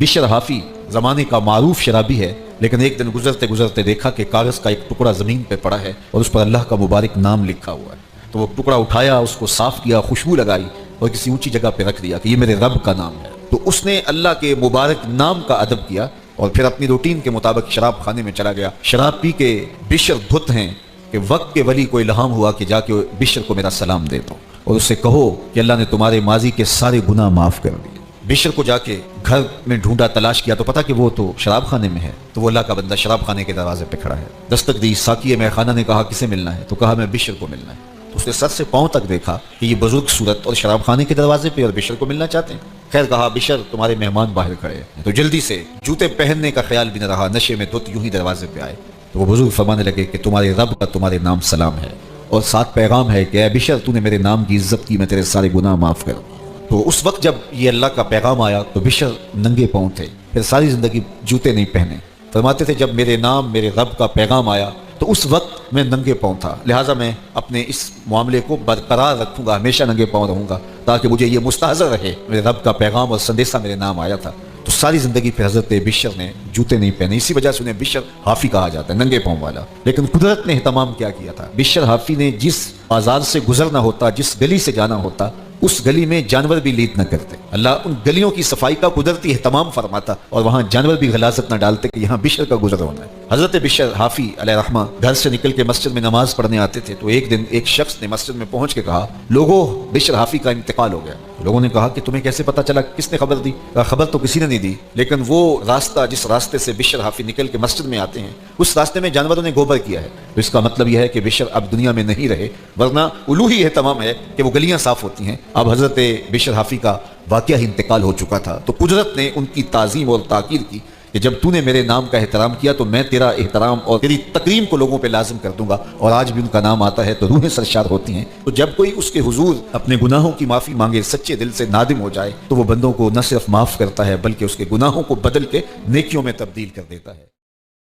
बिशर हाफी ज़माने का मारूफ शराबी है, लेकिन एक दिन गुजरते गुजरते देखा कि कागज़ का एक टुकड़ा ज़मीन पे पड़ा है और उस पर अल्लाह का मुबारक नाम लिखा हुआ है। तो वो टुकड़ा उठाया, उसको साफ़ किया, खुशबू लगाई और किसी ऊंची जगह पे रख दिया कि ये मेरे रब का नाम है। तो उसने अल्लाह के मुबारक नाम का अदब किया और फिर अपनी रूटीन के मुताबिक शराब खाने में चला गया। शराब पी के बिशर धुत हैं कि वक्त के वली को इल्हाम हुआ कि जाके बिशर को मेरा सलाम दे दो और उससे कहो कि अल्लाह ने तुम्हारे माजी के सारे गुनाह माफ़ कर दिए। बिशर को जाके घर में ढूंढा, तलाश किया तो पता कि वो तो शराब खाने में है। तो वो अल्लाह का बंदा शराब खाने के दरवाजे पे खड़ा है। दस्तक दी, साकी मैं खाना ने कहा किसे मिलना है? तो कहा मैं बिशर को मिलना है। तो उसने सर से पांव तक देखा कि ये बुजुर्ग सूरत और शराब खाने के दरवाजे पे और बिशर को मिलना चाहते हैं। खैर कहा बिशर तुम्हारे मेहमान बाहर खड़े हैं। तो जल्दी से जूते पहनने का ख्याल भी न रहा, नशे में धुत यूं ही दरवाजे पे आए। तो वो बुजुर्ग फरमाने लगे कि तुम्हारे रब का तुम्हारे नाम सलाम है और साथ पैगाम है कि ऐ बिशर तूने मेरे नाम की इज्जत की, मैं तेरे सारे गुनाह माफ कर। तो उस वक्त जब ये अल्लाह का पैगाम आया तो बिशर नंगे पांव थे, फिर सारी जिंदगी जूते नहीं पहने। फरमाते थे जब मेरे नाम मेरे रब का पैगाम आया तो उस वक्त मैं नंगे पांव था, लिहाजा मैं अपने इस मामले को बरकरार रखूंगा, हमेशा नंगे पांव रहूंगा ताकि मुझे ये मुस्तहज़र रहे मेरे रब का पैगाम और संदेशा मेरे नाम आया था। तो सारी जिंदगी फिर हजरत बिशर ने जूते नहीं पहने, इसी वजह से उन्हें बिशर हाफी कहा जाता है, नंगे पांव वाला। लेकिन कुदरत ने एहतमाम क्या किया था, बिशर हाफी ने जिस बाजार से गुजरना होता, जिस गली से जाना होता, उस गली में जानवर भी लीद न करते। अल्लाह उन गलियों की सफाई का कुदरती एहतमाम फरमाता और वहां जानवर भी गलाजत न डालते कि यहाँ बिशर का गुजर होना है। हजरत बिशर हाफी अलैहिर्रहमा घर से निकल के मस्जिद में नमाज पढ़ने आते थे। तो एक दिन एक शख्स ने मस्जिद में पहुंच के कहा, लोगों बिशर हाफी का इंतकाल हो गया। लोगों ने कहा कि तुम्हें कैसे पता चला, किसने खबर दी? खबर तो किसी ने नहीं दी, लेकिन वो रास्ता जिस रास्ते से बिशर हाफी निकल के मस्जिद में आते हैं उस रास्ते में जानवरों ने गोबर किया है। तो इसका मतलब यह है कि बिशर अब दुनिया में नहीं रहे, वरना उलूही एहतमाम है कि वो गलियां साफ होती हैं। अब हजरत बिशर हाफी का वाकया ही इंतकाल हो चुका था। तो कुदरत ने उनकी ताज़ीम और ताकीद की कि जब तूने मेरे नाम का एहतराम किया तो मैं तेरा एहतराम और तेरी तकरीम को लोगों पे लाजिम कर दूंगा। और आज भी उनका नाम आता है तो रूहें सरशाद होती हैं। तो जब कोई उसके हुजूर अपने गुनाहों की माफ़ी मांगे, सच्चे दिल से नादिम हो जाए, तो वो बंदों को न सिर्फ माफ़ करता है बल्कि उसके गुनाहों को बदल के नेकियों में तब्दील कर देता है।